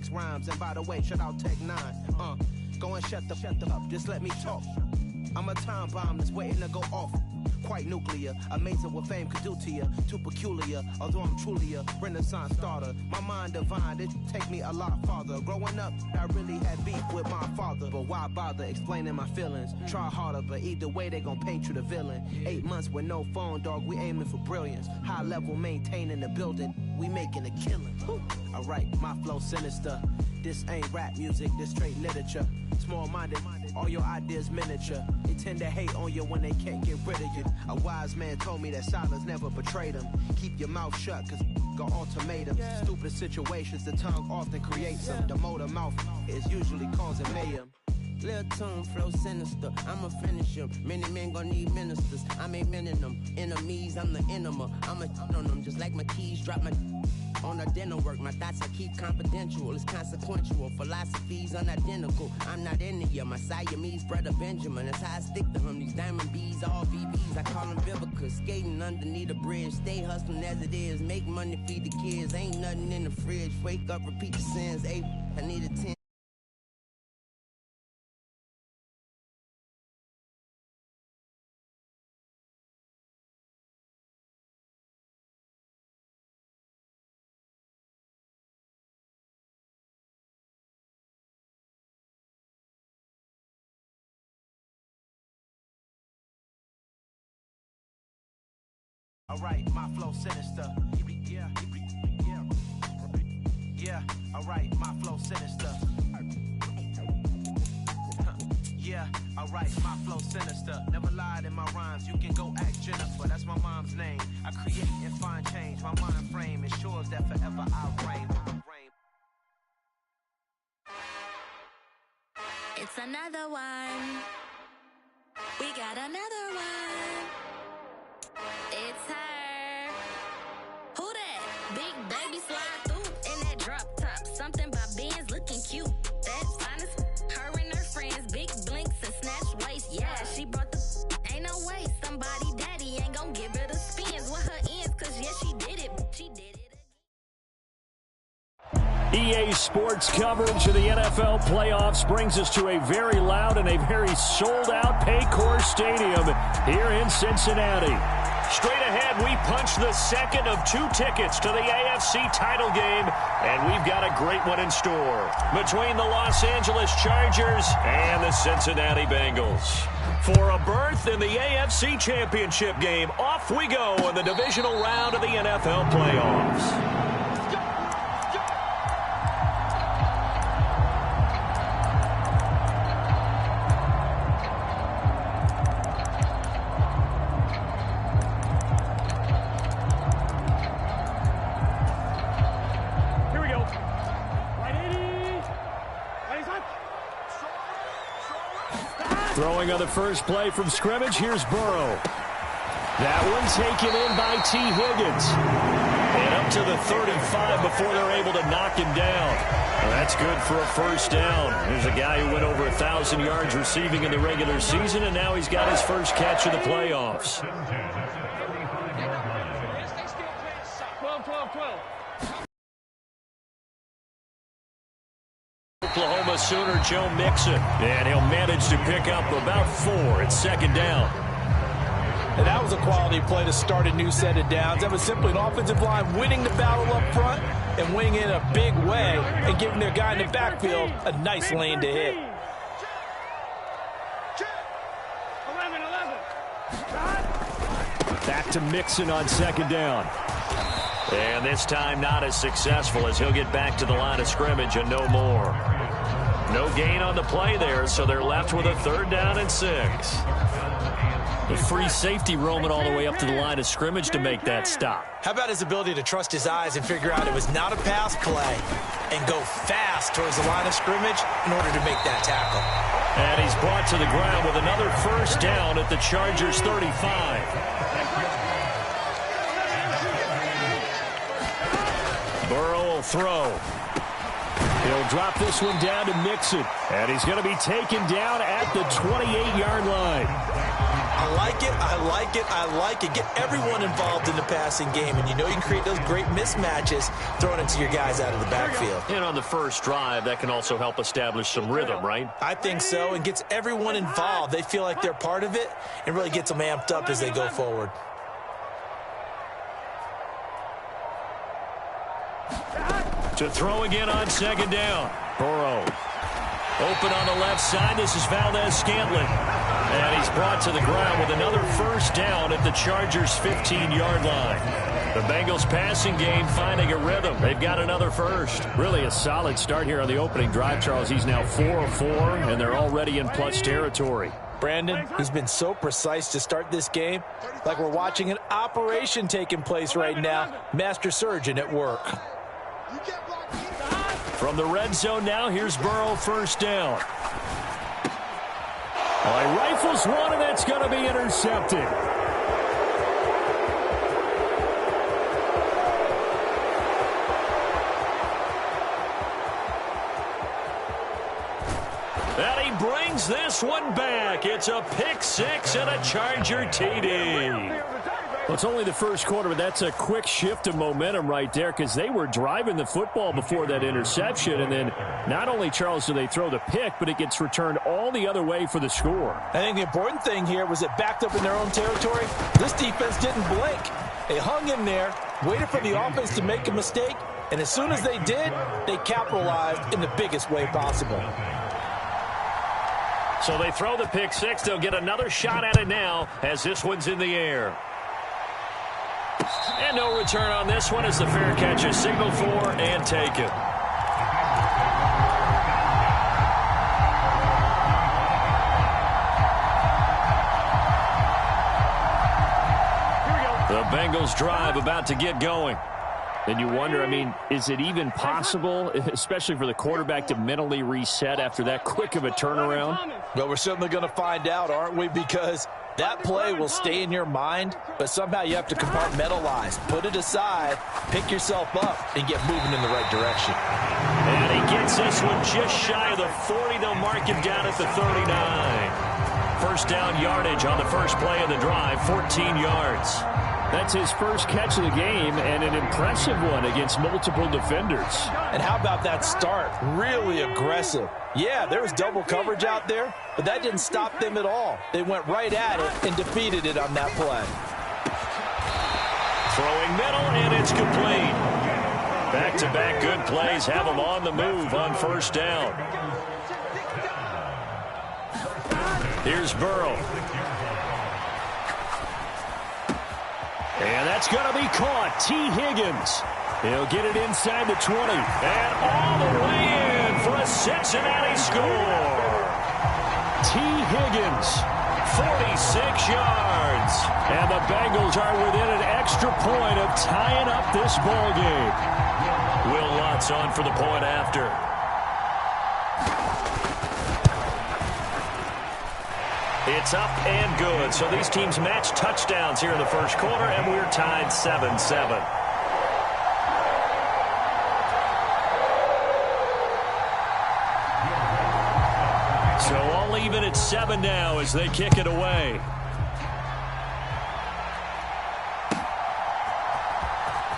6 rhymes. And by the way, shout out Tech 9. Go and shut the up, just let me talk. I'm a time bomb that's waiting to go off. Quite nuclear, amazing what fame could do to you. Too peculiar, although I'm truly a Renaissance starter. My mind divine, it take me a lot farther. Growing up, I really had beef with my father. But why bother explaining my feelings? Try harder, but either way they gon' paint you the villain. 8 months with no phone, dog, we aiming for brilliance. High level maintaining the building, we making a killing. Alright, my flow sinister. This ain't rap music, this straight literature. Small-minded, all your ideas miniature. They tend to hate on you when they can't get rid of you. A wise man told me that silence never betrayed him. Keep your mouth shut, cause got ultimatums. Stupid situations, the tongue often creates them. The motor mouth is usually causing mayhem. Lil' tune, flow sinister, I'ma finish him. Many men gon' need ministers, I ain't mending them. Enemies, I'm the enema, I'ma on them. Just like my keys, drop my on the dinner work. My thoughts I keep confidential, it's consequential. Philosophies unidentical, I'm not into you. My Siamese brother Benjamin, that's how I stick to him. These diamond bees, all VVs, I call them Vivica. Skating underneath a bridge, stay hustling as it is. Make money, feed the kids, ain't nothing in the fridge. Wake up, repeat the sins, I need a 10. Alright, my flow sinister. Yeah, alright, my flow sinister. Yeah, alright, my flow sinister. Never lied in my rhymes, you can go ask Jennifer. That's my mom's name. I create and find change. My mind frame ensures that forever I reign. It's another one. We got another one. It's her. Who that? Big baby slide through in that drop top. Something by Benz looking cute. That's honest. Her and her friends, big blinks and snatch waist. Yeah, she brought the. Ain't no way somebody daddy ain't gon' give her the spins with her ends. Cause yeah, she did it. She did it. EA Sports coverage of the NFL playoffs brings us to a very loud and a very sold-out Paycor Stadium here in Cincinnati. Straight ahead, we punch the second of 2 tickets to the AFC title game, and we've got a great one in store between the Los Angeles Chargers and the Cincinnati Bengals. For a berth in the AFC Championship game, off we go in the divisional round of the NFL playoffs. Throwing on the first play from scrimmage, here's Burrow. That one taken in by T. Higgins. And up to the 35 before they're able to knock him down. Well, that's good for a first down. Here's a guy who went over 1,000 yards receiving in the regular season, and now he's got his first catch in the playoffs. 12. Oklahoma Sooner Joe Mixon, and he'll manage to pick up about 4 at second down. And that was a quality play to start a new set of downs. That was simply an offensive line winning the battle up front and winning in a big way and giving their guy in the backfield a nice lane to hit. 11. Back to Mixon on second down. And this time not as successful as he'll get back to the line of scrimmage and no more. No gain on the play there, so they're left with a 3rd down and 6. A free safety roaming all the way up to the line of scrimmage to make that stop. How about his ability to trust his eyes and figure out it was not a pass play and go fast towards the line of scrimmage in order to make that tackle. And he's brought to the ground with another first down at the Chargers 35. Burrow will throw. He'll drop this one down to Mixon. And he's going to be taken down at the 28-yard line. I like it, I like it, I like it. Get everyone involved in the passing game, and you know you can create those great mismatches throwing it to your guys out of the backfield. And on the first drive, that can also help establish some rhythm, right? I think so, and gets everyone involved. They feel like they're part of it, and really gets them amped up as they go forward. To throw again on second down. Burrow. Open on the left side. This is Valdez-Scantling. And he's brought to the ground with another first down at the Chargers' 15-yard line. The Bengals passing game finding a rhythm. They've got another first. Really a solid start here on the opening drive, Charles. He's now 4 of 4, and they're already in plus territory. Brandon, he's been so precise to start this game. Like we're watching an operation taking place right now. Master surgeon at work. From the red zone now, here's Burrow, first down. He rifles one, and that's going to be intercepted. And he brings this one back. It's a pick six and a Charger TD. Well, it's only the first quarter, but that's a quick shift of momentum right there because they were driving the football before that interception. And then not only, Charles, do they throw the pick, but it gets returned all the other way for the score. I think the important thing here was it backed up in their own territory. This defense didn't blink. They hung in there, waited for the offense to make a mistake, and as soon as they did, they capitalized in the biggest way possible. So they throw the pick six. They'll get another shot at it now as this one's in the air. And no return on this one as the fair catch is signaled for and taken. The Bengals drive about to get going. And you wonder, I mean, is it even possible, especially for the quarterback, to mentally reset after that quick of a turnaround? Well, we're certainly going to find out, aren't we? Because that play will stay in your mind, but somehow you have to compartmentalize. Put it aside, pick yourself up, and get moving in the right direction. And he gets this one just shy of the 40. They'll mark him down at the 39. First down yardage on the first play of the drive, 14 yards. That's his first catch of the game, and an impressive one against multiple defenders. And how about that start? Really aggressive. Yeah, there was double coverage out there, but that didn't stop them at all. They went right at it and defeated it on that play. Throwing middle, and it's complete. Back-to-back good plays have them on the move on first down. Here's Burrow. And that's going to be caught. T. Higgins. He'll get it inside the 20. And all the way in for a Cincinnati score. T. Higgins, 46 yards. And the Bengals are within an extra point of tying up this ball game. Will Lutz on for the point after. It's up and good. So these teams match touchdowns here in the first quarter, and we're tied 7-7. So all even at 7 now as they kick it away.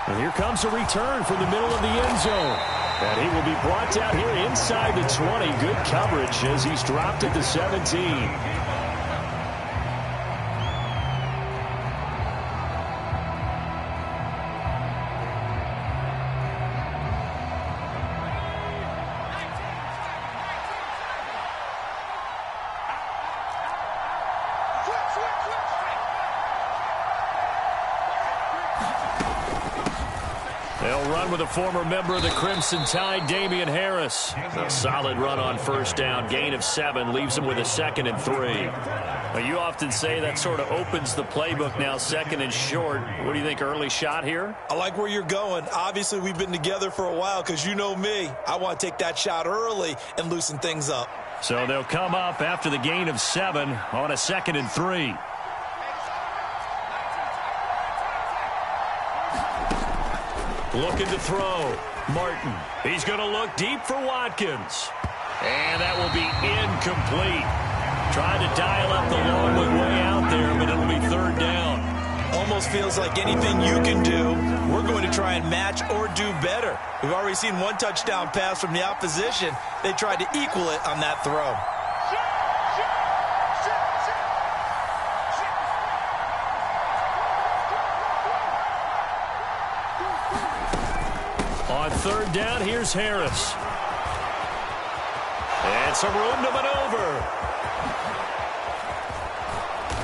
And here comes a return from the middle of the end zone. And he will be brought down here inside the 20. Good coverage as he's dropped at the 17. They'll run with a former member of the Crimson Tide, Damian Harris. A solid run on first down. Gain of 7 leaves them with a 2nd and 3. Well, you often say that sort of opens the playbook now, 2nd and short. What do you think, early shot here? I like where you're going. Obviously, we've been together for a while because you know me. I want to take that shot early and loosen things up. So they'll come up after the gain of 7 on a 2nd and 3. Looking to throw. Martin. He's going to look deep for Watkins. And that will be incomplete. Trying to dial up the long one way out there, but it'll be third down. Almost feels like anything you can do, we're going to try and match or do better. We've already seen one touchdown pass from the opposition. They tried to equal it on that throw. On third down, here's Harris. And some room to maneuver.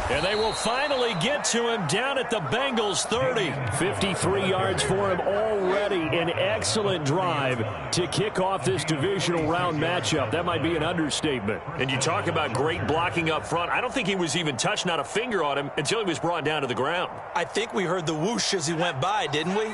And they will finally get to him down at the Bengals 30. 53 yards for him already. An excellent drive to kick off this divisional round matchup. That might be an understatement. And you talk about great blocking up front. I don't think he was even touched, not a finger on him, until he was brought down to the ground. I think we heard the whoosh as he went by, didn't we?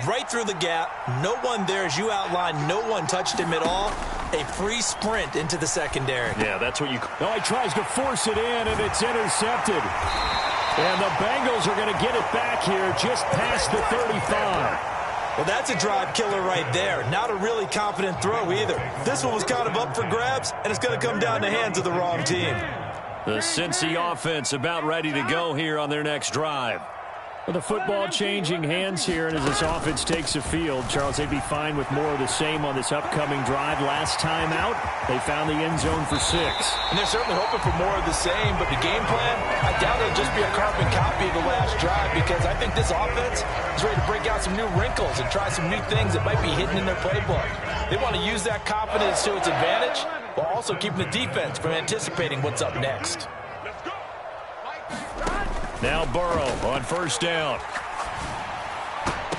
Right through the gap. No one there, as you outlined. No one touched him at all. A free sprint into the secondary. Yeah, that's what you... No, he tries to force it in, and it's intercepted. And the Bengals are going to get it back here just past the 35. Well, that's a drive killer right there. Not a really confident throw either. This one was kind of up for grabs, and it's going to come down the hands of the wrong team. The Cincy offense about ready to go here on their next drive. Well, the football changing hands here, and as this offense takes the field, Charles, they'd be fine with more of the same on this upcoming drive. Last time out, they found the end zone for 6. And they're certainly hoping for more of the same, but the game plan, I doubt it'll just be a carbon copy of the last drive, because I think this offense is ready to break out some new wrinkles and try some new things that might be hidden in their playbook. They want to use that confidence to its advantage while also keeping the defense from anticipating what's up next. Now Burrow on first down.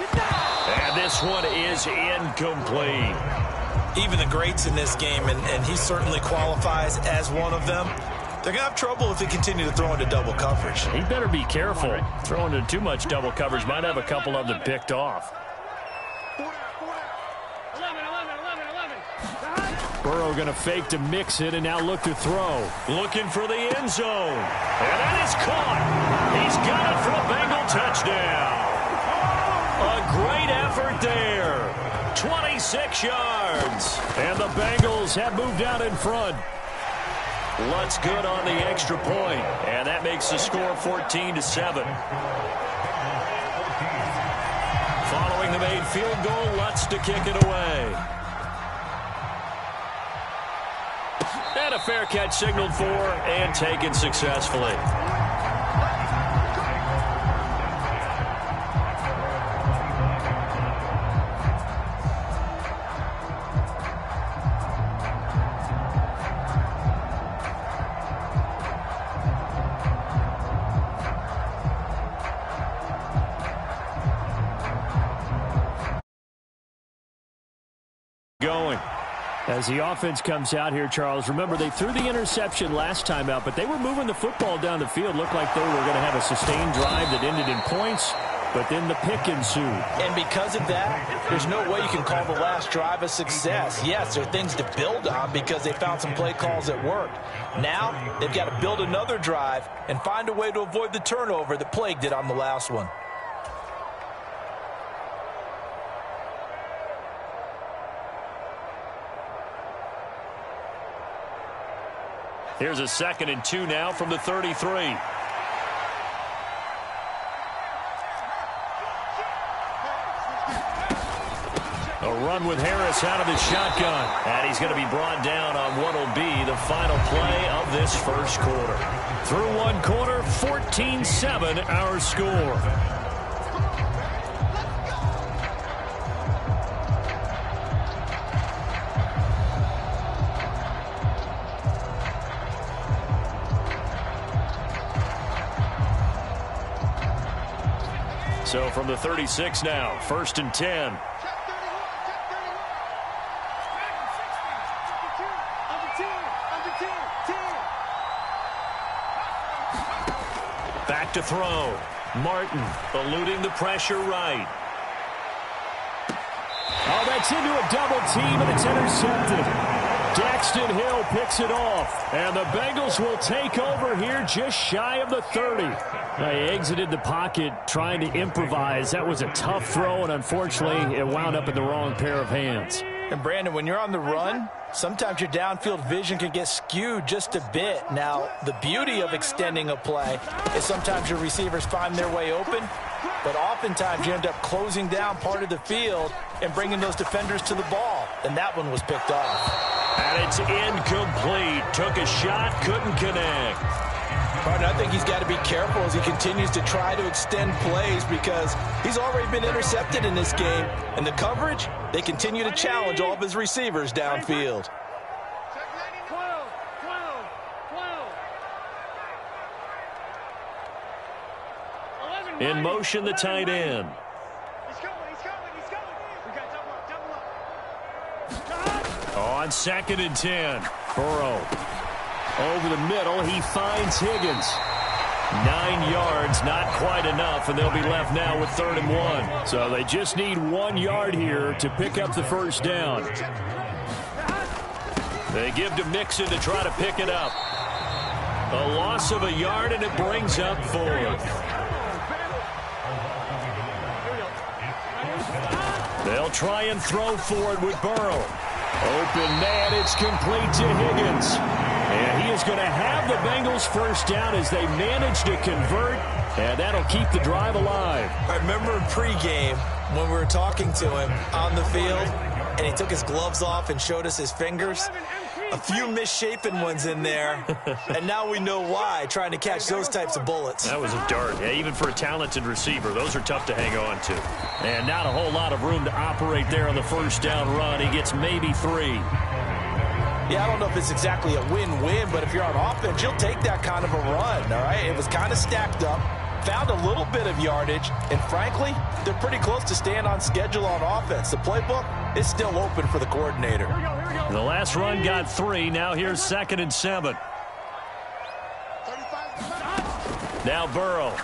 And this one is incomplete. Even the greats in this game, and he certainly qualifies as one of them, they're going to have trouble if they continue to throw into double coverage. He better be careful. Throwing into too much double coverage might have a couple of them picked off. Burrow going to fake to mix it and now look to throw. Looking for the end zone. And that is caught. He's got it for a Bengal touchdown. A great effort there. 26 yards. And the Bengals have moved out in front. Lutz good on the extra point. And that makes the score 14-7. Following the made field goal, Lutz to kick it away. And a fair catch signaled for and taken successfully. Going. As the offense comes out here, Charles, remember they threw the interception last time out, but they were moving the football down the field. Looked like they were going to have a sustained drive that ended in points, but then the pick ensued. And because of that, there's no way you can call the last drive a success. Yes, there are things to build on because they found some play calls that worked. Now they've got to build another drive and find a way to avoid the turnover that plagued it on the last one. Here's a 2nd and 2 now from the 33. A run with Harris out of his shotgun. And he's going to be brought down on what will be the final play of this first quarter. Through one quarter, 14-7 our score. So from the 36 now, 1st and 10. Back to throw. Martin eluding the pressure right. Oh, that's into a double team, and it's intercepted. Daxton Hill picks it off, and the Bengals will take over here just shy of the 30. They exited the pocket trying to improvise. That was a tough throw, and unfortunately, it wound up in the wrong pair of hands. And, Brandon, when you're on the run, sometimes your downfield vision can get skewed just a bit. Now, the beauty of extending a play is sometimes your receivers find their way open, but oftentimes you end up closing down part of the field and bringing those defenders to the ball. And that one was picked off. And it's incomplete. Took a shot, couldn't connect. Martin, I think he's got to be careful as he continues to try to extend plays because he's already been intercepted in this game. And the coverage, they continue to challenge all of his receivers downfield. In motion, the tight end. On 2nd and 10, Burrow. Over the middle, he finds Higgins. 9 yards, not quite enough, and they'll be left now with 3rd and 1. So they just need 1 yard here to pick up the first down. They give to Mixon to try to pick it up. A loss of a yard, and it brings up 4th. They'll try and throw for it with Burrow. Open man, it's complete to Higgins. And he is going to have the Bengals first down as they manage to convert, and that'll keep the drive alive. I remember in pregame when we were talking to him on the field, and he took his gloves off and showed us his fingers. A few misshapen ones in there, and now we know why, trying to catch those types of bullets. That was a dart. Yeah, even for a talented receiver, those are tough to hang on to. And not a whole lot of room to operate there on the first down run. He gets maybe 3. Yeah, I don't know if it's exactly a win-win, but if you're on offense, you'll take that kind of a run, all right? It was kind of stacked up, found a little bit of yardage, and frankly, they're pretty close to staying on schedule on offense. The playbook is still open for the coordinator. The last run got 3. Now here's 2nd and 7. Now Burrow.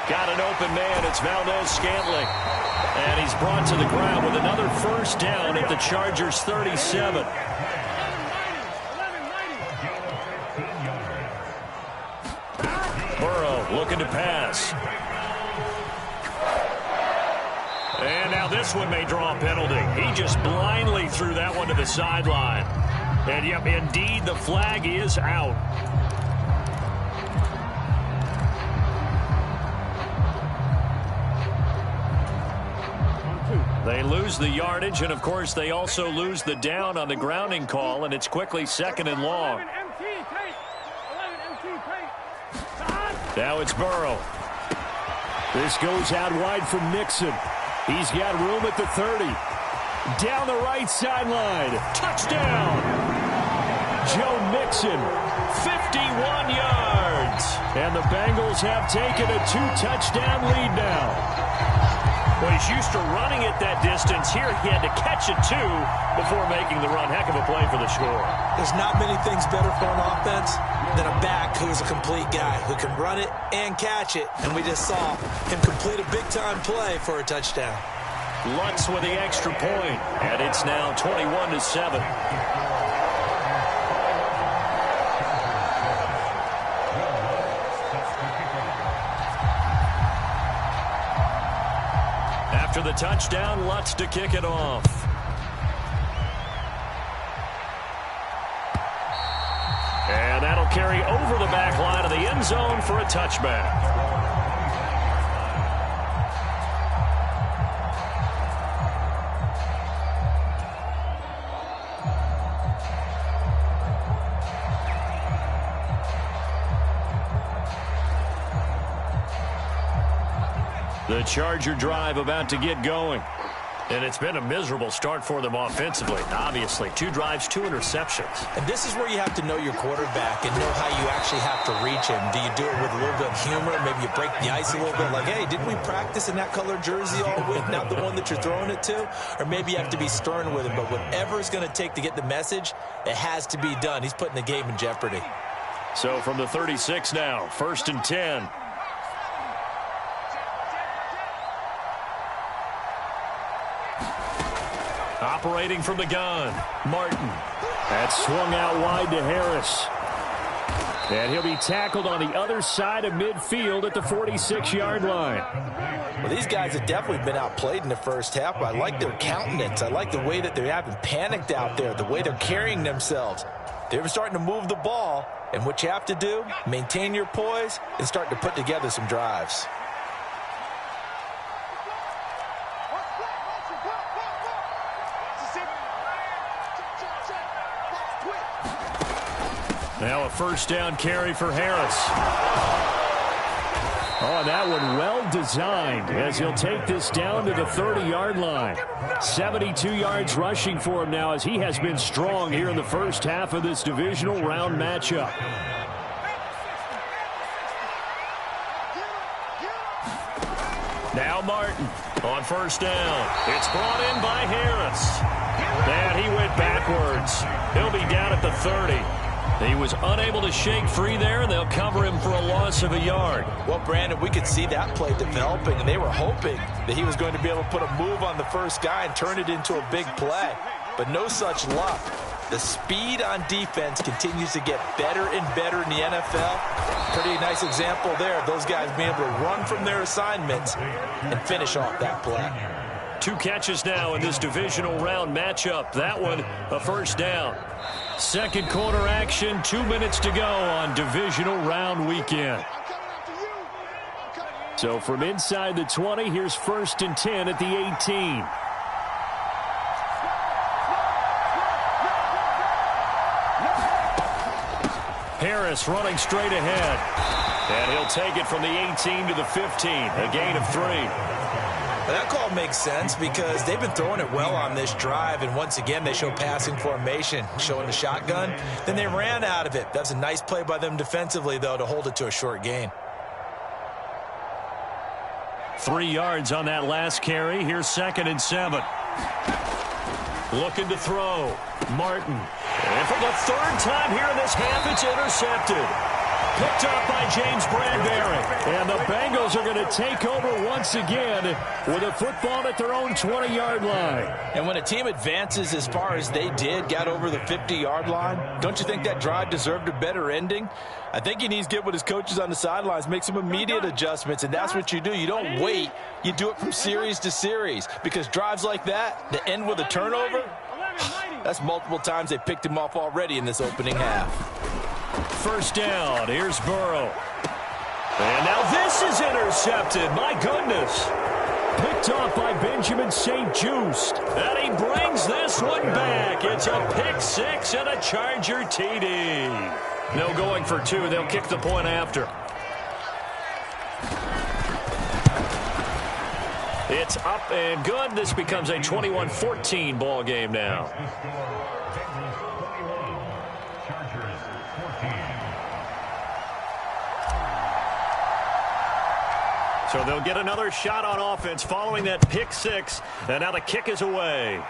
Got an open man. It's Valdez-Scantling. And he's brought to the ground with another first down at the Chargers' 37. Burrow looking to pass. And now this one may draw a penalty. He just blindly threw that one to the sideline. And, yep, indeed, the flag is out. They lose the yardage, and, of course, they also lose the down on the grounding call, and it's quickly 2nd and long. Now it's Burrow. This goes out wide from Mixon. He's got room at the 30. Down the right sideline. Touchdown! Joe Mixon, 51 yards. And the Bengals have taken a 2-touchdown lead now. Well, he's used to running it that distance. Here he had to catch it, too, before making the run. Heck of a play for the score. There's not many things better for an offense than a back who's a complete guy who can run it and catch it. And we just saw him complete a big-time play for a touchdown. Lutz with the extra point, and it's now 21-7. After the touchdown, Lutz to kick it off. And that'll carry over the back line of the end zone for a touchback. The Charger drive about to get going. And it's been a miserable start for them offensively. Obviously, 2 drives, 2 interceptions. And this is where you have to know your quarterback and know how you actually have to reach him. Do you do it with a little bit of humor? Maybe you break the ice a little bit. Like, hey, didn't we practice in that color jersey all week? Not the one that you're throwing it to? Or maybe you have to be stern with him. But whatever it's going to take to get the message, it has to be done. He's putting the game in jeopardy. So from the 36 now, 1st and 10. Operating from the gun, Martin. That's swung out wide to Harris. And he'll be tackled on the other side of midfield at the 46-yard line. Well, these guys have definitely been outplayed in the first half, but I like their countenance. I like the way that they haven't panicked out there, the way they're carrying themselves. They're starting to move the ball, and what you have to do, maintain your poise and start to put together some drives. Now a first down carry for Harris. Oh, that one well designed as he'll take this down to the 30-yard line. 72 yards rushing for him now as he has been strong here in the first half of this divisional round matchup. Now Martin on first down. It's brought in by Harris. And he went backwards. He'll be down at the 30. He was unable to shake free there, and they'll cover him for a loss of a yard. Well, Brandon, we could see that play developing, and they were hoping that he was going to be able to put a move on the first guy and turn it into a big play. But no such luck. The speed on defense continues to get better and better in the NFL. Pretty nice example there of those guys being able to run from their assignments and finish off that play. 2 catches now in this divisional round matchup. That one, a first down. Second quarter action, 2 minutes to go on divisional round weekend. So from inside the 20, here's 1st and 10 at the 18. Harris running straight ahead. And he'll take it from the 18 to the 15, a gain of 3. That call makes sense because they've been throwing it well on this drive, and once again they show passing formation, showing the shotgun. Then they ran out of it. That's a nice play by them defensively, though, to hold it to a short gain. 3 yards on that last carry. Here's 2nd and 7. Looking to throw. Martin. And for the 3rd time here in this half, it's intercepted. Picked up by James Bradbury. And the Bengals are going to take over once again with a football at their own 20-yard line. And when a team advances as far as they did, got over the 50-yard line, don't you think that drive deserved a better ending? I think he needs to get with his coaches on the sidelines, make some immediate adjustments, and that's what you do. You don't wait. You do it from series to series because drives like that, that end with a turnover, that's multiple times they picked him off already in this opening half. First down. Here's Burrow. And now this is intercepted. My goodness. Picked off by Benjamin St-Juste. And he brings this one back. It's a pick 6 and a Charger TD. No going for 2. They'll kick the point after. It's up and good. This becomes a 21-14 ball game now. So they'll get another shot on offense following that pick 6. And now the kick is away.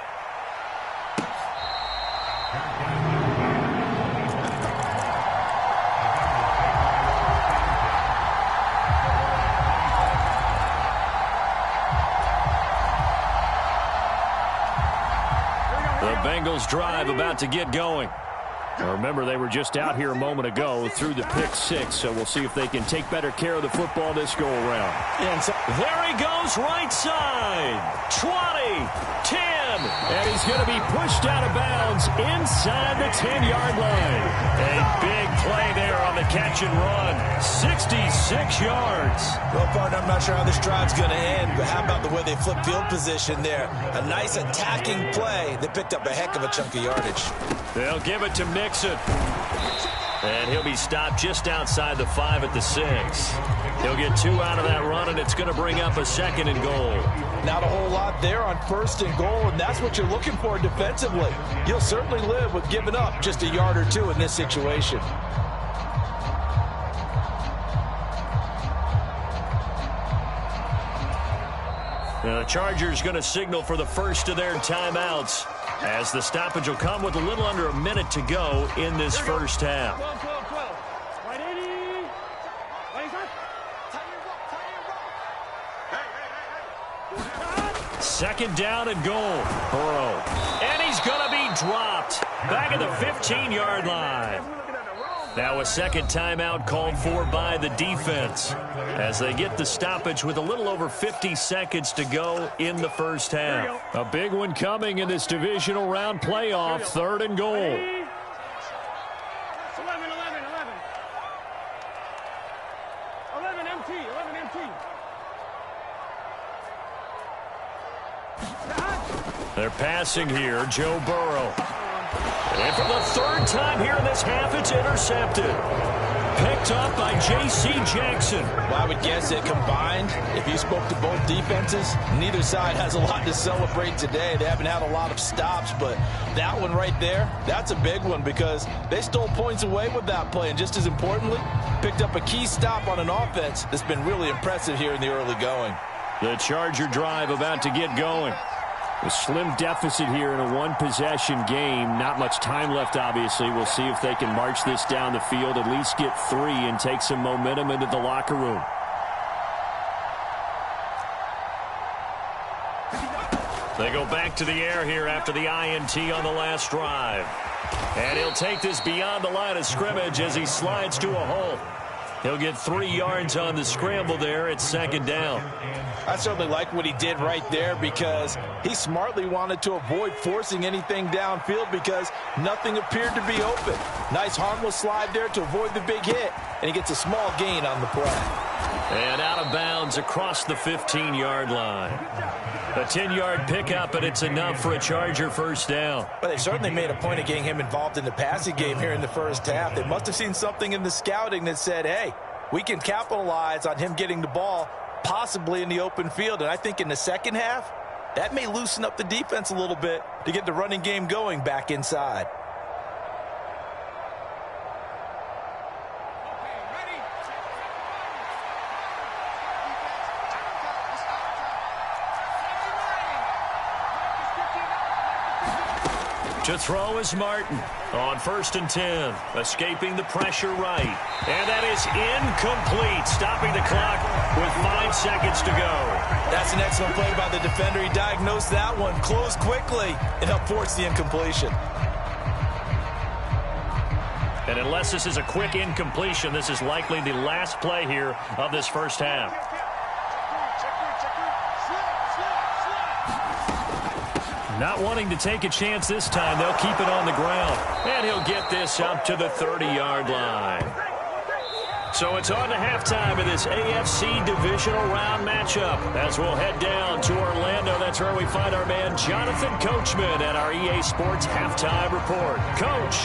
The Bengals drive about to get going. Now remember, they were just out here a moment ago through the pick 6, so we'll see if they can take better care of the football this go-around. And so there he goes, right side. 20, 10, and he's going to be pushed out of bounds inside the 10-yard line. A big play there on the catch and run. 66 yards. Well, partner, I'm not sure how this drive's going to end, but how about the way they flip field position there? A nice attacking play. They picked up a heck of a chunk of yardage. They'll give it to Mixon. And he'll be stopped just outside the 5 at the 6. He'll get 2 out of that run, and it's going to bring up a 2nd and goal. Not a whole lot there on 1st and goal, and that's what you're looking for defensively. You'll certainly live with giving up just a yard or 2 in this situation. The Chargers going to signal for the first of their timeouts, as the stoppage will come with a little under a minute to go in this first half. 2nd down and goal. Burrow. dropped. Back at the 15-yard line. Now a second timeout called for by the defense as they get the stoppage with a little over 50 seconds to go in the first half. A big one coming in this divisional round playoff, 3rd and goal. 11. They're passing here, Joe Burrow. And for the 3rd time here in this half, it's intercepted. Picked up by J.C. Jackson. Well, I would guess that combined, if you spoke to both defenses, neither side has a lot to celebrate today. They haven't had a lot of stops, but that one right there, that's a big one because they stole points away with that play. And just as importantly, picked up a key stop on an offense that's been really impressive here in the early going. The Charger drive about to get going. A slim deficit here in a one-possession game. Not much time left, obviously. We'll see if they can march this down the field, at least get 3 and take some momentum into the locker room. They go back to the air here after the INT on the last drive. And he'll take this beyond the line of scrimmage as he slides to a hole. He'll get 3 yards on the scramble there. It's 2nd down. I certainly like what he did right there because he smartly wanted to avoid forcing anything downfield because nothing appeared to be open. Nice harmless slide there to avoid the big hit, and he gets a small gain on the play. And out of bounds across the 15-yard line. A 10-yard pickup, and it's enough for a Charger first down. But they certainly made a point of getting him involved in the passing game here in the first half. They must have seen something in the scouting that said, hey, we can capitalize on him getting the ball possibly in the open field. And I think in the second half, that may loosen up the defense a little bit to get the running game going back inside. To throw is Martin on 1st and 10, escaping the pressure right. And that is incomplete, stopping the clock with 5 seconds to go. That's an excellent play by the defender. He diagnosed that one, closed quickly, and helped force the incompletion. And unless this is a quick incompletion, this is likely the last play here of this first half. Not wanting to take a chance this time, they'll keep it on the ground. And he'll get this up to the 30-yard line. So it's on to halftime of this AFC Divisional Round matchup. As we'll head down to Orlando, that's where we find our man Jonathan Coachman at our EA Sports Halftime Report. Coach.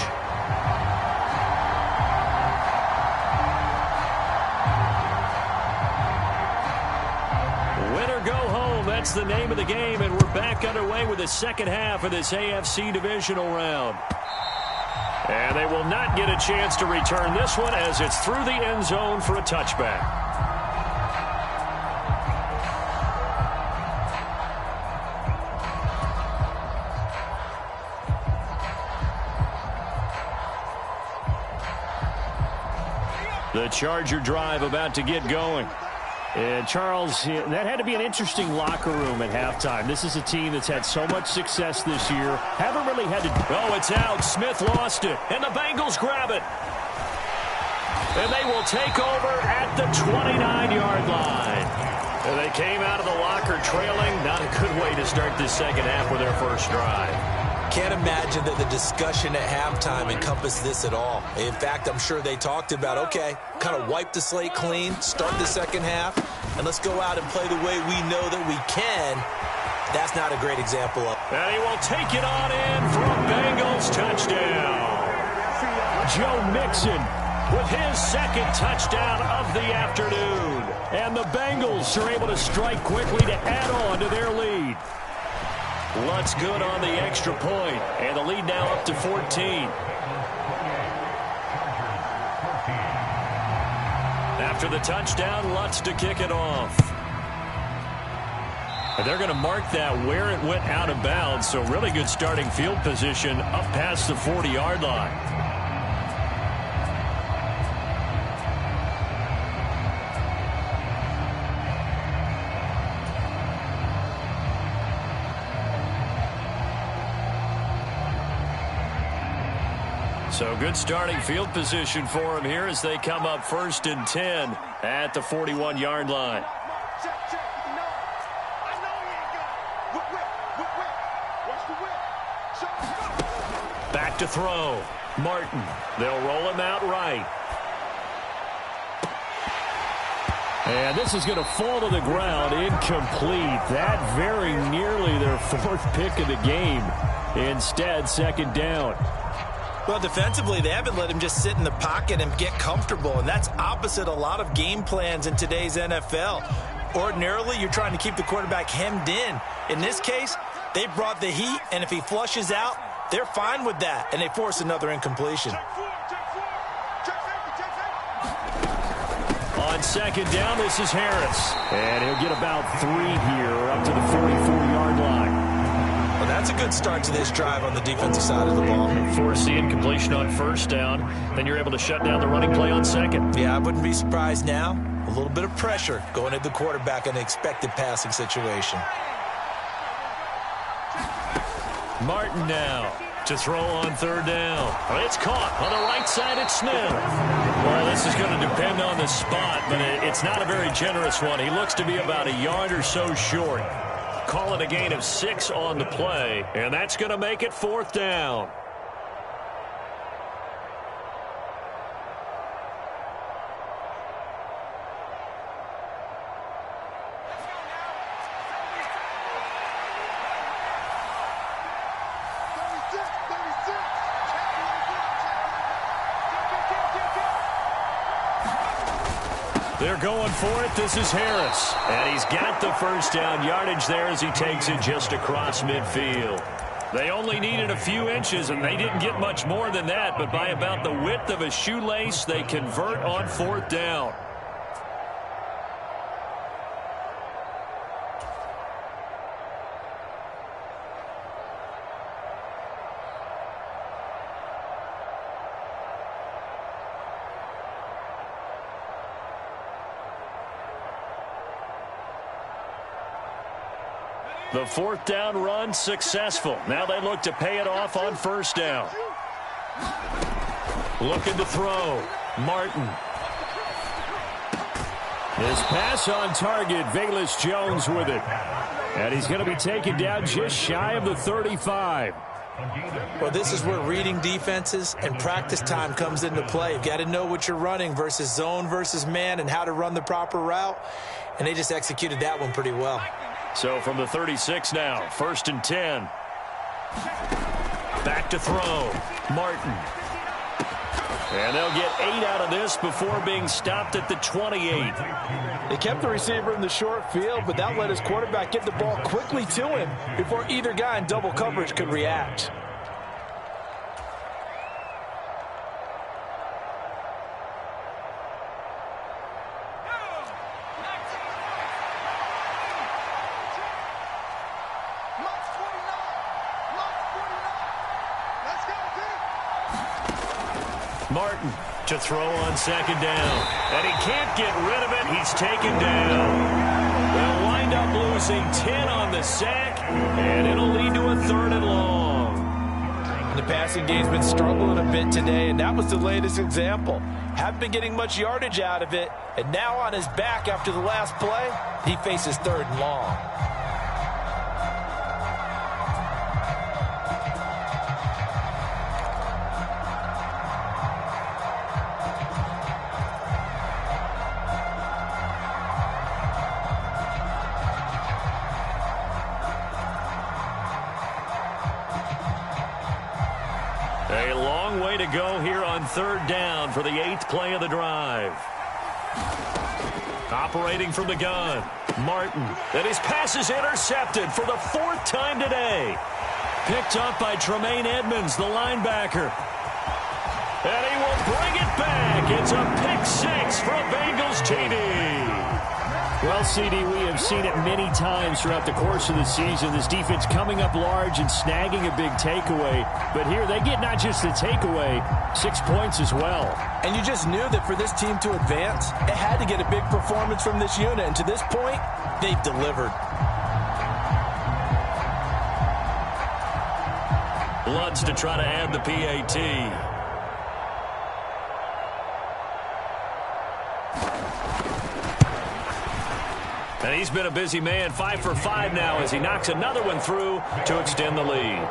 That's the name of the game, and we're back underway with the second half of this AFC Divisional Round. And they will not get a chance to return this one as it's through the end zone for a touchback. The Charger drive about to get going. And Charles, that had to be an interesting locker room at halftime. This is a team that's had so much success this year. Haven't really had to... Oh, it's out. Smith lost it. And the Bengals grab it. And they will take over at the 29-yard line. And they came out of the locker trailing. Not a good way to start this second half with their first drive. Can't imagine that the discussion at halftime encompassed this at all. In fact, I'm sure they talked about, okay, kind of wipe the slate clean, start the second half, and let's go out and play the way we know that we can. That's not a great example of. And he will take it on in for a Bengals touchdown. Joe Mixon with his second touchdown of the afternoon. And the Bengals are able to strike quickly to add on to their lead. Lutz good on the extra point, and the lead now up to 14. After the touchdown, Lutz to kick it off. And they're going to mark that where it went out of bounds, so really good starting field position up past the 40-yard line. So good starting field position for him here as they come up 1st and 10 at the 41-yard line. Back to throw. Martin. They'll roll him out right. And this is going to fall to the ground, incomplete. That very nearly their 4th pick of the game. Instead, 2nd down. Well, defensively, they haven't let him just sit in the pocket and get comfortable, and that's opposite a lot of game plans in today's NFL. Ordinarily, you're trying to keep the quarterback hemmed in. In this case, they brought the heat, and if he flushes out, they're fine with that, and they force another incompletion. On 2nd down, this is Harris. And he'll get about 3 here up to the 44-yard line. Well, that's a good start to this drive on the defensive side of the ball. Force the incompletion on 1st down. Then you're able to shut down the running play on 2nd. Yeah, I wouldn't be surprised now. A little bit of pressure going at the quarterback in an expected passing situation. Martin now to throw on 3rd down. It's caught on the right side at Smith. Well, this is going to depend on the spot, but it's not a very generous one. He looks to be about a yard or so short. Call it a gain of 6 on the play, and that's going to make it 4th down. They're going for it. This is Harris. And he's got the 1st down yardage there as he takes it just across midfield. They only needed a few inches, and they didn't get much more than that. But by about the width of a shoelace, they convert on 4th down. The 4th down run successful. Now they look to pay it off on 1st down. Looking to throw. Martin. His pass on target. Velus Jones with it. And he's going to be taken down just shy of the 35. Well, this is where reading defenses and practice time comes into play. You've got to know what you're running versus zone versus man and how to run the proper route. And they just executed that one pretty well. So from the 36 now, 1st and 10. Back to throw. Martin. And they'll get 8 out of this before being stopped at the 28. They kept the receiver in the short field, but that let his quarterback get the ball quickly to him before either guy in double coverage could react. Martin to throw on 2nd down. And he can't get rid of it. He's taken down. They'll wind up losing 10 on the sack, and it'll lead to a 3rd and long. The passing game's been struggling a bit today, and that was the latest example. Haven't been getting much yardage out of it, and now on his back after the last play, he faces 3rd and long. A long way to go here on 3rd down for the 8th play of the drive. Operating from the gun, Martin. And his pass is intercepted for the 4th time today. Picked up by Tremaine Edmonds, the linebacker. And he will bring it back. It's a pick 6 for a Bengals TD. Well, CD, we have seen it many times throughout the course of the season. This defense coming up large and snagging a big takeaway. But here they get not just the takeaway, 6 points as well. And you just knew that for this team to advance, it had to get a big performance from this unit. And to this point, they've delivered. Bloods to try to add the PAT. And he's been a busy man, 5 for 5 now as he knocks another one through to extend the lead.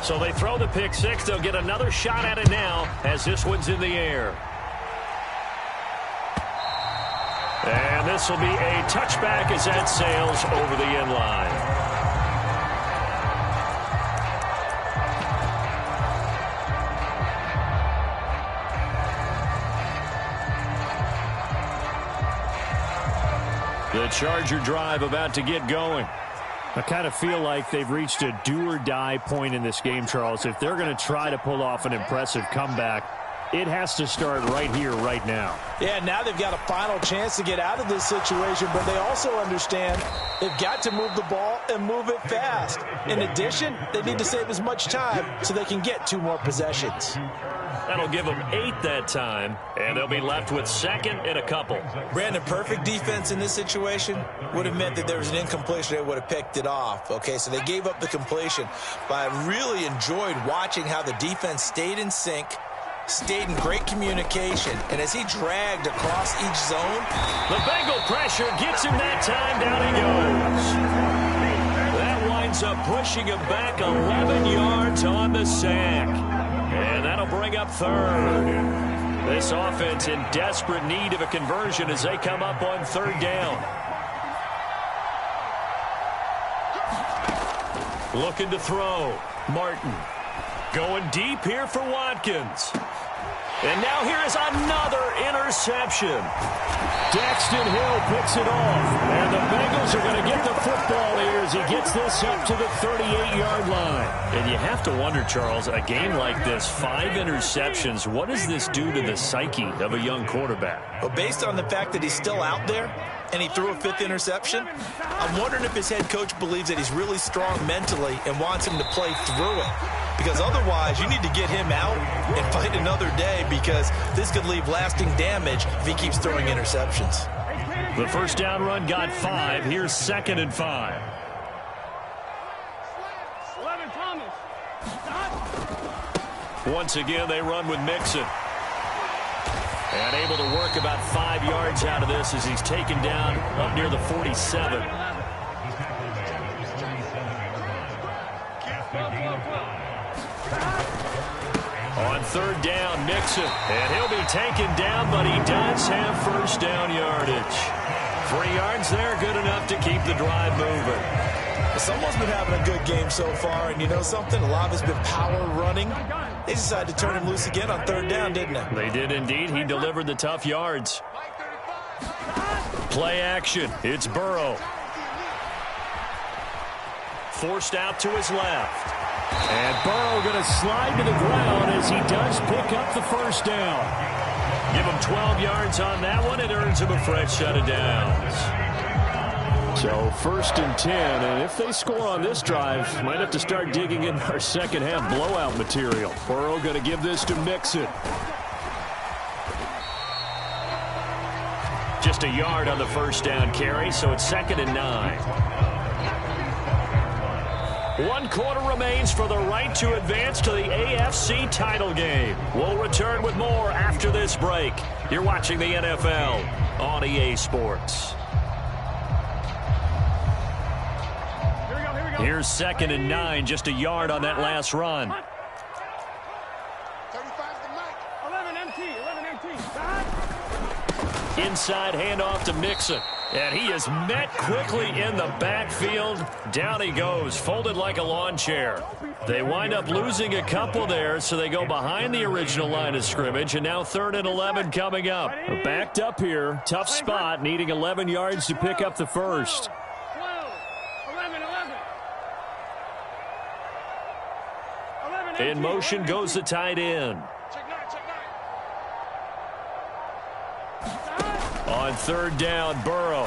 So they throw the pick six. They'll get another shot at it now as this one's in the air. And this will be a touchback as that sails over the end line. The Charger drive about to get going. I kind of feel like they've reached a do-or-die point in this game, Charles. If they're going to try to pull off an impressive comeback, it has to start right here, right now. Yeah, now they've got a final chance to get out of this situation, but they also understand they've got to move the ball and move it fast. In addition, they need to save as much time so they can get 2 more possessions. That'll give them 8 that time, and they'll be left with second and a couple. Brandon, perfect defense in this situation would have meant that there was an incompletion. They would have picked it off. Okay, so they gave up the completion, but I really enjoyed watching how the defense stayed in sync, stayed in great communication, and as he dragged across each zone. The Bengal pressure gets him that time. Down he goes. That winds up pushing him back 11 yards on the sack. And that'll bring up third. This offense in desperate need of a conversion as they come up on third down. Looking to throw. Martin going deep here for Watkins. And now here is another interception. Daxton Hill picks it off. And the Bengals are going to get the football here as he gets this up to the 38-yard line. And you have to wonder, Charles, a game like this, 5 interceptions, what does this do to the psyche of a young quarterback? Well, based on the fact that he's still out there and he threw a 5th interception, I'm wondering if his head coach believes that he's really strong mentally and wants him to play through it. Because otherwise, you need to get him out and fight another day, because this could leave lasting damage if he keeps throwing interceptions. The first down run got 5. Here's 2nd and 5. 11 Thomas. Once again, they run with Mixon. And able to work about 5 yards out of this as he's taken down up near the 47. On third down, Mixon. And he'll be taken down, but he does have first down yardage. 3 yards there, good enough to keep the drive moving. Someone's been having a good game so far, and you know something? A lot of it's been power running. They decided to turn him loose again on third down, didn't they? They did indeed. He delivered the tough yards. Play action. It's Burrow. Forced out to his left. And Burrow going to slide to the ground as he does pick up the first down. Give him 12 yards on that one. It earns him a fresh set of downs. So 1st and 10, and if they score on this drive, might have to start digging in our second half blowout material. Burrow going to give this to Mixon. Just a yard on the first down carry, so it's 2nd and 9. 1 quarter remains for the right to advance to the AFC title game. We'll return with more after this break. You're watching the NFL on EA Sports. Here's 2nd and 9, just a yard on that last run. 11 empty. Inside handoff to Mixon. And he is met quickly in the backfield. Down he goes, folded like a lawn chair. They wind up losing a couple there, so they go behind the original line of scrimmage, and now 3rd and 11 coming up. Backed up here, tough spot, needing 11 yards to pick up the first. 11. In motion goes the tight end. On third down, Burrow.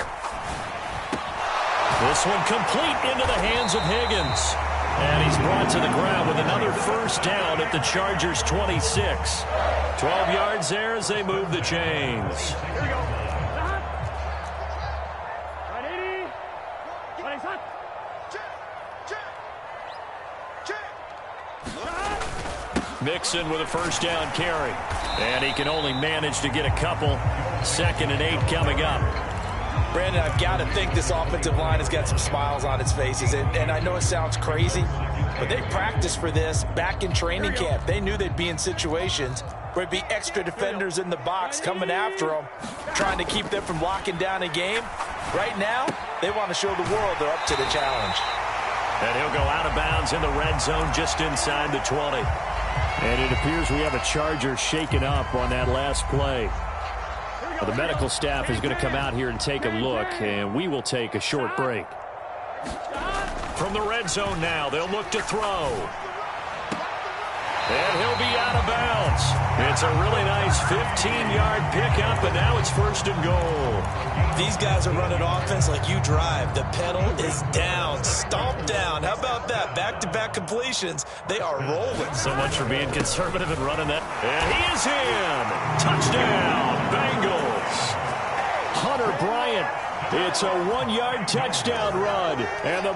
This one complete into the hands of Higgins. And he's brought to the ground with another first down at the Chargers' 26. 12 yards there as they move the chains. Here we go. Right 80. Right hot. Mixon with a first down carry. And he can only manage to get a couple. 2nd and 8 coming up. Brandon, I've got to think this offensive line has got some smiles on its faces. And I know it sounds crazy, but they practiced for this back in training camp. They knew they'd be in situations where there'd be extra defenders in the box coming after them, trying to keep them from locking down a game. Right now, they want to show the world they're up to the challenge. And he'll go out of bounds in the red zone just inside the 20. And it appears we have a Charger shaken up on that last play. Well, the medical staff is going to come out here and take a look, and we will take a short break. From the red zone now, they'll look to throw. And he'll be out of bounds. It's a really nice 15-yard pickup, and now it's 1st and goal. These guys are running offense like you drive. The pedal is down, stomped down. How about that? Back-to-back completions. They are rolling. So much for being conservative and running that. And he is in. Touchdown, Bengals. Hunter Bryant. It's a 1-yard touchdown run. And the